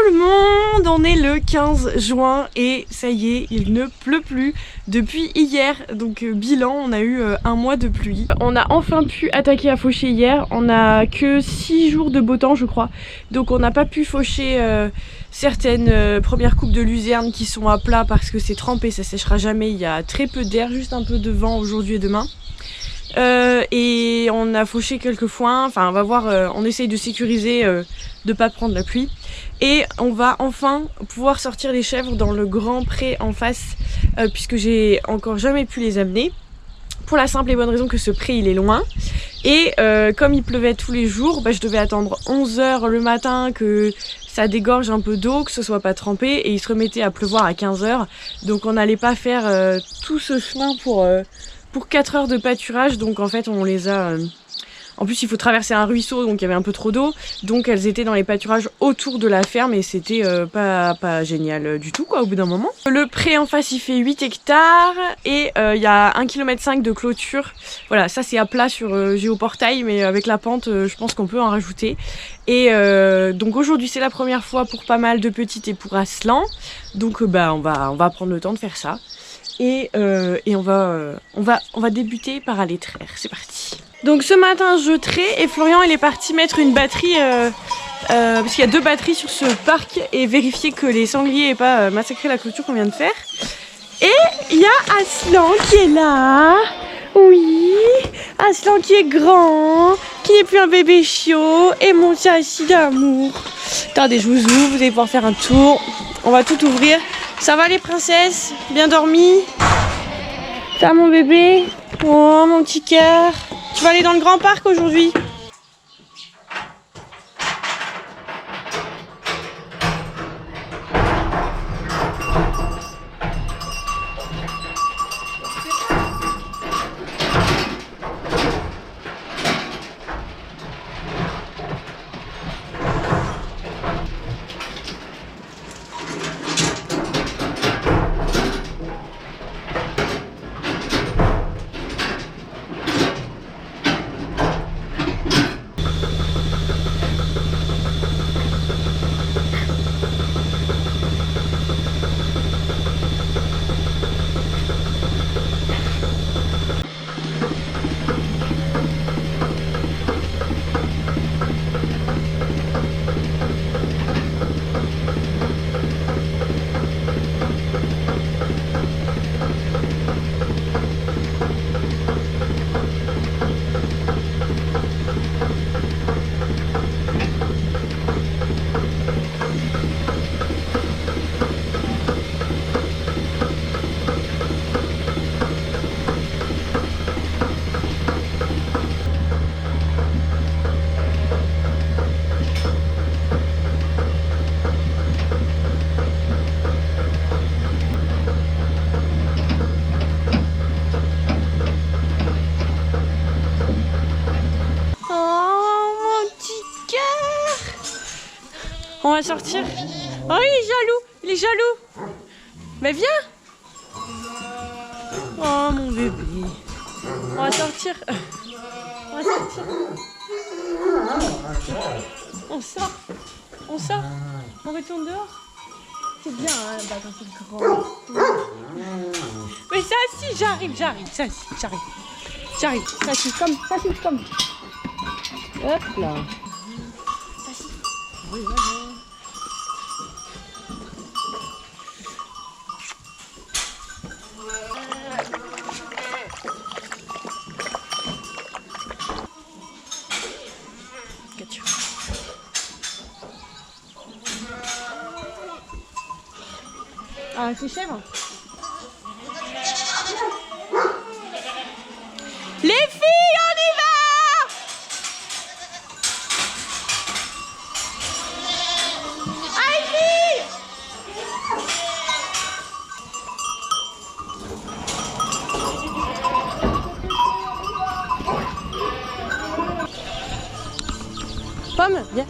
le monde, on est le 15 juin et ça y est, il ne pleut plus depuis hier. Donc bilan, on a eu un mois de pluie. On a enfin pu attaquer à faucher hier, on a que 6 jours de beau temps je crois. Donc on n'a pas pu faucher certaines premières coupes de luzerne qui sont à plat parce que c'est trempé, ça séchera jamais. Il y a très peu d'air, juste un peu de vent aujourd'hui et demain. Et on a fauché quelques foins, enfin on va voir, on essaye de sécuriser, de pas prendre la pluie. Et on va enfin pouvoir sortir les chèvres dans le grand pré en face, puisque j'ai encore jamais pu les amener. Pour la simple et bonne raison que ce pré il est loin. Et comme il pleuvait tous les jours, bah, je devais attendre 11 h le matin que ça dégorge un peu d'eau, que ce soit pas trempé, et il se remettait à pleuvoir à 15 h. Donc on n'allait pas faire tout ce chemin pour 4 heures de pâturage. Donc en fait on les a... En plus il faut traverser un ruisseau, donc il y avait un peu trop d'eau. Donc elles étaient dans les pâturages autour de la ferme et c'était pas génial du tout quoi au bout d'un moment. Le pré en face il fait 8 hectares et il y a 1,5 km de clôture. Voilà, ça c'est à plat sur géoportail, mais avec la pente je pense qu'on peut en rajouter. Et donc aujourd'hui c'est la première fois pour pas mal de petites et pour Aslan. Donc bah on va prendre le temps de faire ça. Et on va débuter par aller traire, c'est parti. Donc ce matin je trais et Florian il est parti mettre une batterie, parce qu'il y a 2 batteries sur ce parc, et vérifier que les sangliers n'aient pas massacré la clôture qu'on vient de faire. Et il y a Aslan qui est là, oui, Aslan qui est grand, qui n'est plus un bébé chiot, et mon châssis d'amour. Attendez, je vous ouvre, vous allez pouvoir faire un tour, on va tout ouvrir. Ça va les princesses? Bien dormi? Ça mon bébé? Oh mon petit cœur. Tu vas aller dans le grand parc aujourd'hui? On va sortir. Oh, il est jaloux, il est jaloux. Mais viens. Oh mon bébé. On va sortir. On va sortir. On sort. On sort. On retourne dehors. C'est bien, hein, bah, quand c'est grand. Mais ça si, j'arrive. Ça si, j'arrive. Ça si, comme. Hop là. Ça si. Oui, voilà. Ah, c'est chèvre. Les filles, on y va! Ivy! Pomme, viens.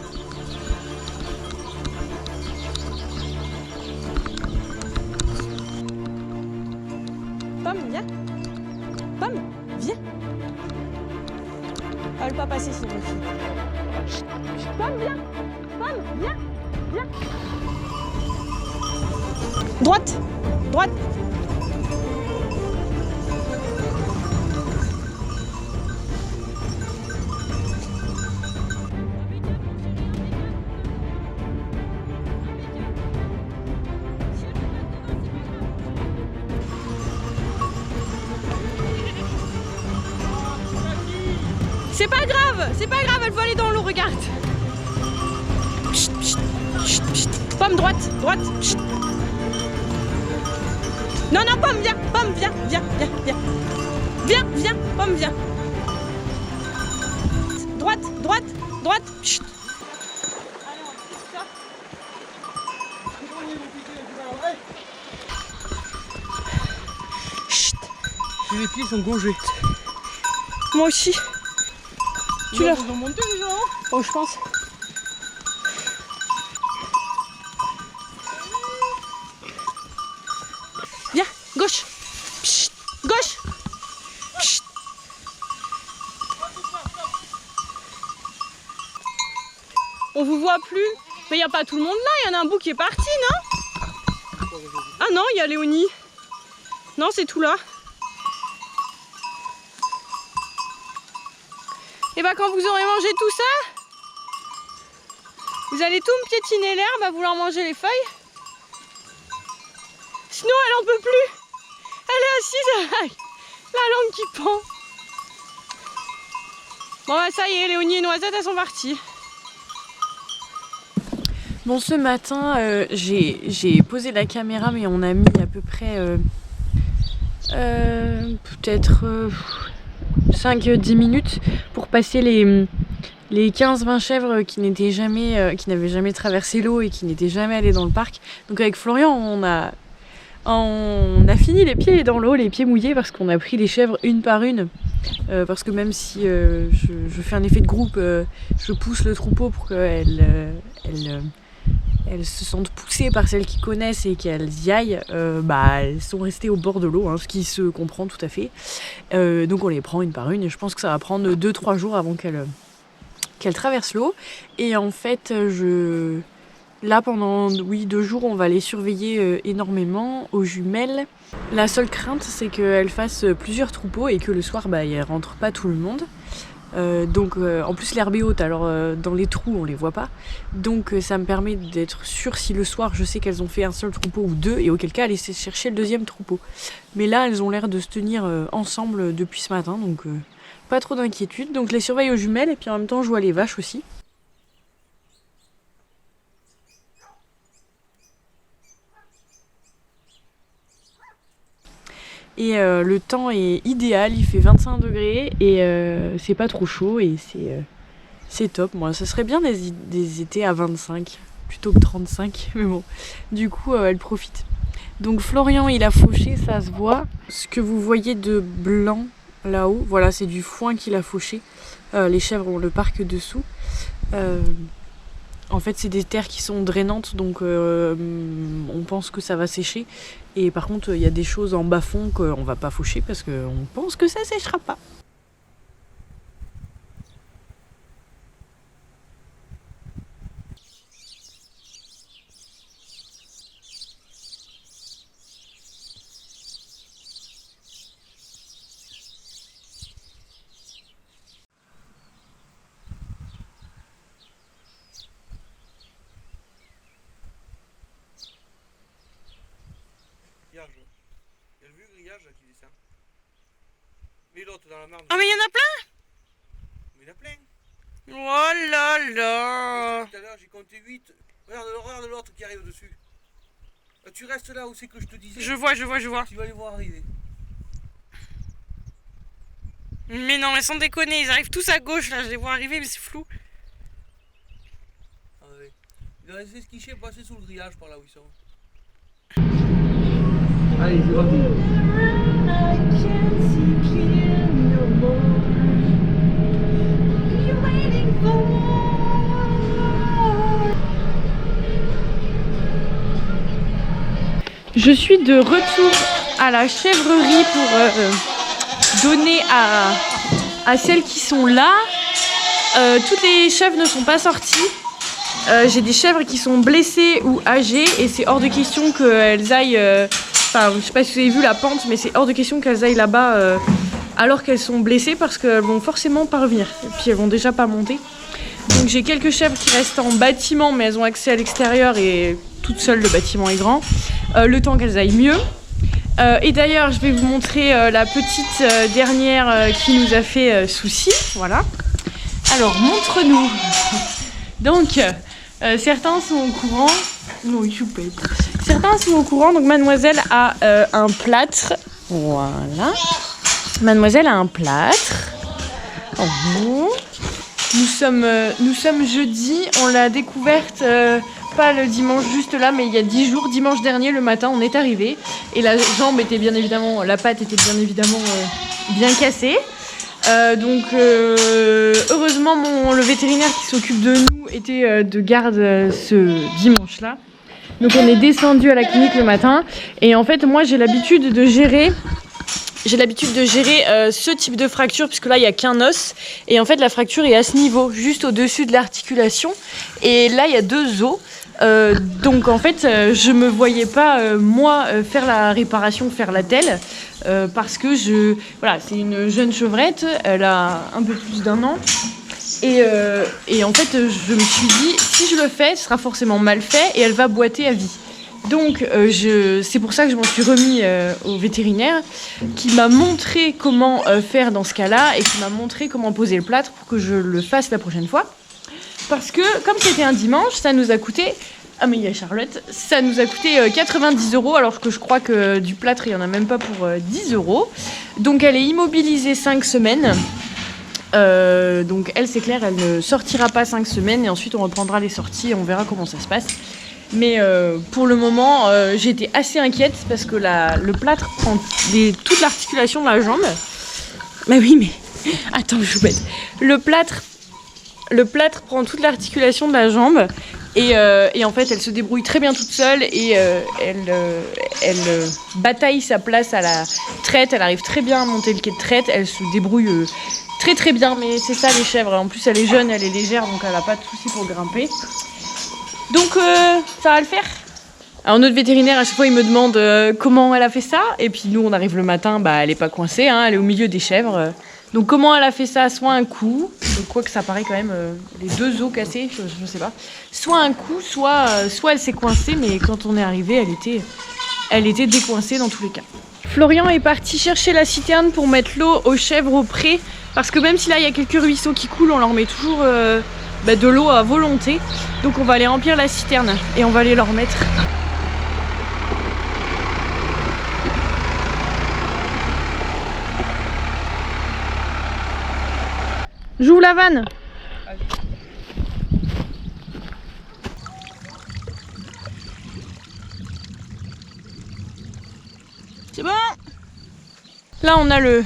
Pomme, viens. Pomme, viens. Elle ne veut pas passer sinon. Pomme, viens. Viens, viens. Droite, droite. C'est pas grave, elle veut aller dans l'eau, regarde. Chut, chut, chut, chut. Pomme, droite, droite. Chut. Non, non, Pomme, viens, viens, viens. Viens, viens, Pomme, viens. Droite, droite, droite. Chut. Allez, on fait ça. Chut. Les pieds sont gongés. Moi aussi. Tu l'as monté déjà, hein? Oh, je pense. Viens, gauche. Psst, gauche. Psst. On vous voit plus. Mais il n'y a pas tout le monde là, il y en a un bout qui est parti, non? Ah non, il y a Léonie. Non, c'est tout là. Et bah quand vous aurez mangé tout ça, vous allez tout me piétiner l'herbe à vouloir manger les feuilles. Sinon elle en peut plus. Elle est assise avec la langue qui pend. Bon bah ça y est, Léonie et Noisette elles sont parties. Bon, ce matin j'ai posé la caméra, mais on a mis à peu près peut-être 5-10 minutes pour passer les 15-20 chèvres qui n'avaient jamais traversé l'eau et qui n'étaient jamais allées dans le parc. Donc avec Florian, on a fini les pieds dans l'eau, les pieds mouillés, parce qu'on a pris les chèvres une par une. Parce que même si je fais un effet de groupe, je pousse le troupeau pour qu'elles se sentent poussées par celles qui connaissent et qu'elles y aillent, elles sont restées au bord de l'eau, hein, ce qui se comprend tout à fait. Donc on les prend une par une et je pense que ça va prendre 2-3 jours avant qu'elles traversent l'eau. Et en fait, là pendant 2 jours, on va les surveiller énormément aux jumelles. La seule crainte, c'est qu'elles fassent plusieurs troupeaux et que le soir, il ne rentre pas tout le monde. En plus l'herbe est haute, alors dans les trous on les voit pas, donc ça me permet d'être sûre si le soir je sais qu'elles ont fait un seul troupeau ou 2, et auquel cas aller chercher le 2e troupeau. Mais là elles ont l'air de se tenir ensemble depuis ce matin, donc pas trop d'inquiétude. Donc je les surveille aux jumelles et puis en même temps je vois les vaches aussi. Et le temps est idéal, il fait 25 degrés et c'est pas trop chaud et c'est top. Moi, ça serait bien des étés à 25 plutôt que 35, mais bon, du coup, elle profite. Donc Florian, il a fauché, ça se voit. Ce que vous voyez de blanc là-haut, voilà, c'est du foin qu'il a fauché. Les chèvres ont le parc dessous. En fait, c'est des terres qui sont drainantes, donc on pense que ça va sécher. Et par contre, il y a des choses en bas-fond qu'on va pas faucher parce qu'on pense que ça séchera pas. Il y a le vieux grillage là qui descend. Mais l'autre dans la marge. Ah mais il y en a plein? Mais il y en a plein. Oh là là. Tout à l'heure j'ai compté 8. Regarde l'horreur de l'autre qui arrive dessus. Tu restes là où c'est que je te disais. Je vois. Tu vas les voir arriver. Mais non, mais sans déconner, ils arrivent tous à gauche là, je les vois arriver mais c'est flou. Ah ouais. Il doit rester esquiché et passer sous le grillage par là où ils sont. Allez, c'est parti. Je suis de retour à la chèvrerie pour donner à celles qui sont là. Toutes les chèvres ne sont pas sorties. J'ai des chèvres qui sont blessées ou âgées et c'est hors de question qu'elles aillent... Enfin, je sais pas si vous avez vu la pente, mais c'est hors de question qu'elles aillent là-bas alors qu'elles sont blessées parce qu'elles vont forcément pas revenir. Et puis elles vont déjà pas monter. Donc j'ai quelques chèvres qui restent en bâtiment, mais elles ont accès à l'extérieur et toutes seules, le bâtiment est grand. Le temps qu'elles aillent mieux. Et d'ailleurs, je vais vous montrer la petite dernière qui nous a fait souci. Voilà. Alors, montre-nous. Donc, certains sont au courant. Non, choupette. Certains sont au courant. Donc, mademoiselle a un plâtre. Voilà. Mademoiselle a un plâtre. Oh. Nous sommes jeudi. On l'a découverte pas le dimanche juste là, mais il y a 10 jours. Dimanche dernier, le matin, on est arrivé. Et la jambe était bien évidemment, la patte était bien évidemment bien cassée. Donc heureusement le vétérinaire qui s'occupe de nous était de garde ce dimanche-là. Donc on est descendu à la clinique le matin et en fait moi j'ai l'habitude de gérer ce type de fracture puisque là il n'y a qu'un os et en fait la fracture est à ce niveau, juste au-dessus de l'articulation et là il y a 2 os. Donc en fait je me voyais pas moi faire la réparation, faire la telle parce que voilà, c'est une jeune chevrette, elle a un peu plus d'1 an et en fait je me suis dit si je le fais ce sera forcément mal fait et elle va boiter à vie. Donc c'est pour ça que je m'en suis remis au vétérinaire qui m'a montré comment faire dans ce cas-là et qui m'a montré comment poser le plâtre pour que je le fasse la prochaine fois. Parce que comme c'était un dimanche, ça nous a coûté... Ah mais il y a Charlotte. Ça nous a coûté 90 € alors que je crois que du plâtre il n'y en a même pas pour 10 €. Donc elle est immobilisée 5 semaines. Donc elle c'est clair, elle ne sortira pas 5 semaines et ensuite on reprendra les sorties et on verra comment ça se passe. Mais pour le moment j'étais assez inquiète parce que le plâtre prend toute l'articulation de la jambe. Bah oui mais... Attends je vous bête. Le plâtre prend toute l'articulation de la jambe et en fait elle se débrouille très bien toute seule et elle bataille sa place à la traite, elle arrive très bien à monter le quai de traite, elle se débrouille très très bien mais c'est ça les chèvres, en plus elle est jeune, elle est légère donc elle n'a pas de soucis pour grimper. Donc ça va le faire. Alors notre vétérinaire à chaque fois il me demande comment elle a fait ça et puis nous on arrive le matin, bah elle est pas coincée, hein, elle est au milieu des chèvres. Donc comment elle a fait ça, soit un coup, quoique ça paraît quand même les 2 os cassés, je sais pas, soit un coup, soit elle s'est coincée, mais quand on est arrivé, elle était décoincée dans tous les cas. Florian est parti chercher la citerne pour mettre l'eau aux chèvres au pré, parce que même si là il y a quelques ruisseaux qui coulent, on leur met toujours de l'eau à volonté. Donc on va aller remplir la citerne et on va aller leur mettre. J'ouvre la vanne. C'est bon. Là on a le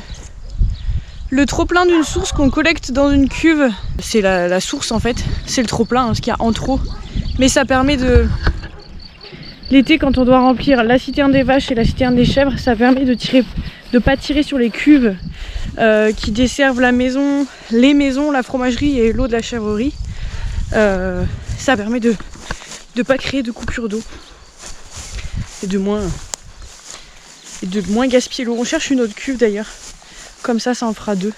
trop-plein d'une source qu'on collecte dans une cuve. C'est la source en fait, c'est le trop-plein, hein, ce qu'il y a en trop. Mais ça permet de... L'été quand on doit remplir la citerne des vaches et la citerne des chèvres, ça permet de pas tirer sur les cuves qui desservent la maison, les maisons, la fromagerie et l'eau de la chèvrerie. Ça permet de pas créer de coupure d'eau et de moins gaspiller l'eau. On cherche une autre cuve d'ailleurs, comme ça en fera 2.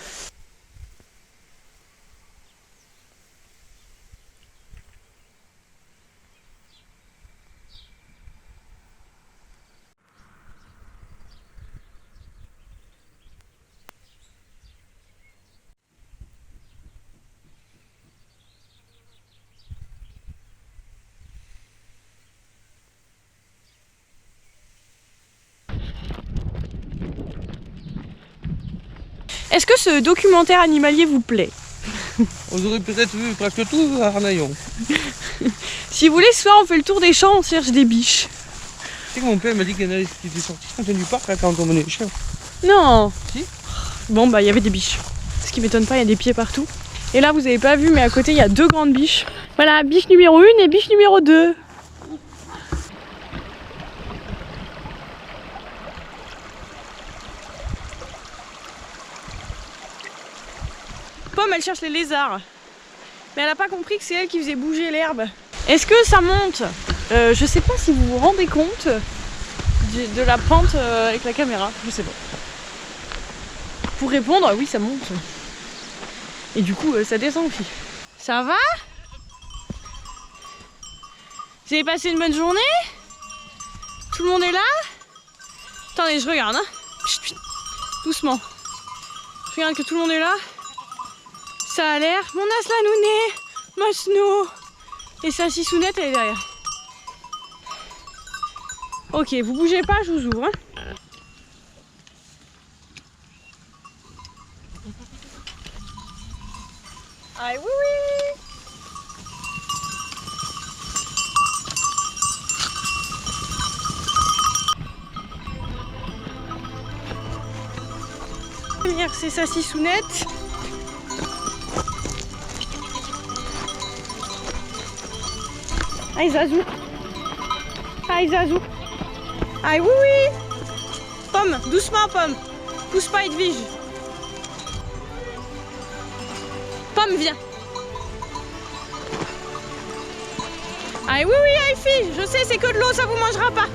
Est-ce que ce documentaire animalier vous plaît? On aurait peut-être vu presque tout à Arnaillon. Si vous voulez, ce soir on fait le tour des champs, on cherche des biches. Tu sais que mon père m'a dit qu'il y en avait qui étaient sortis du parc là, quand on menait les chèvres. Non. Si. Bon bah il y avait des biches. Ce qui m'étonne pas, il y a des pieds partout. Et là vous avez pas vu mais à côté il y a 2 grandes biches. Voilà, biche numéro 1 et biche numéro 2. Pomme elle cherche les lézards. Mais elle a pas compris que c'est elle qui faisait bouger l'herbe. Est-ce que ça monte? Je sais pas si vous vous rendez compte de la pente avec la caméra, je sais pas. Pour répondre, oui ça monte. Et du coup ça descend aussi. Ça va? Vous avez passé une bonne journée? Tout le monde est là? Attendez, je regarde, hein. Chut, chut. Doucement. Je regarde que tout le monde est là. Ça a l'air. Mon Aslanouné, ma Snow. Et sa Sissounette, elle est derrière. Ok, vous bougez pas, je vous ouvre. Hein. Ah oui, oui. C'est sa Sissounette. Aïe Zazou. Aïe Zazou. Aïe oui oui. Pomme, doucement Pomme. Pousse pas Edwige. Pomme viens. Aïe oui oui aïe fille. Je sais c'est que de l'eau, ça vous mangera pas.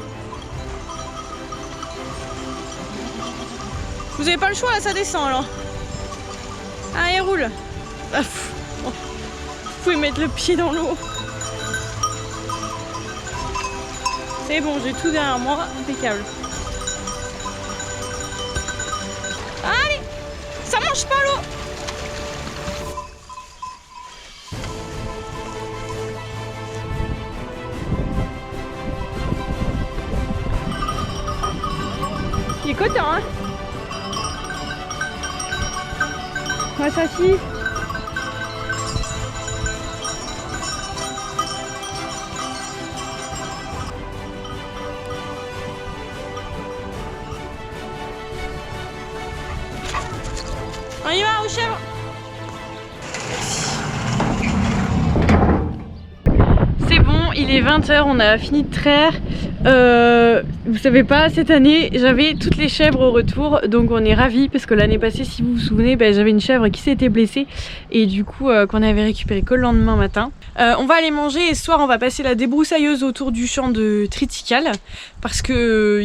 Vous avez pas le choix là, ça descend alors. Allez roule. Ah, bon. Vous pouvez mettre le pied dans l'eau. C'est bon, j'ai tout derrière moi, impeccable. Allez, ça mange pas l'eau. Il est content, hein. Ouais, ça chie. On y va aux chèvres. C'est bon, il est 20 h, on a fini de traire. Vous savez pas, cette année j'avais toutes les chèvres au retour, donc on est ravis parce que l'année passée, si vous vous souvenez, j'avais une chèvre qui s'était blessée et du coup qu'on avait récupéré que le lendemain matin. On va aller manger et ce soir on va passer la débroussailleuse autour du champ de triticale parce que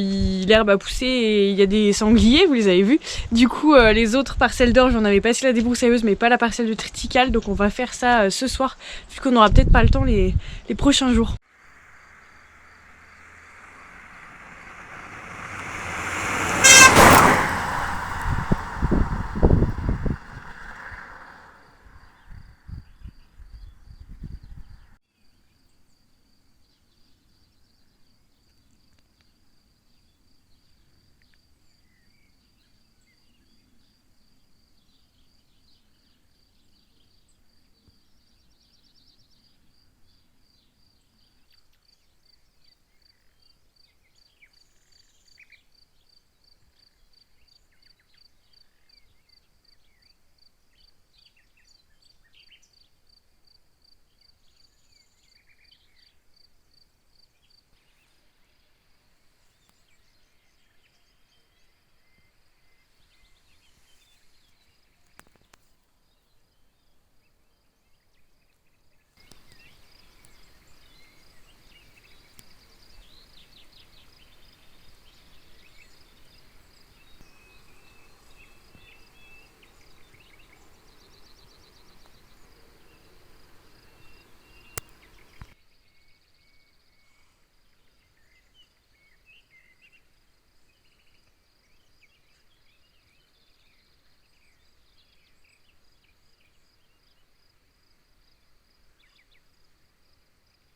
l'herbe a poussé et il y a des sangliers, vous les avez vus. Du coup les autres parcelles d'orge on avait passé la débroussailleuse mais pas la parcelle de triticale, donc on va faire ça ce soir vu qu'on aura peut-être pas le temps les prochains jours.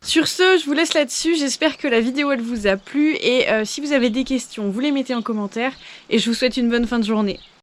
Sur ce, je vous laisse là-dessus, j'espère que la vidéo elle vous a plu et si vous avez des questions, vous les mettez en commentaire et je vous souhaite une bonne fin de journée.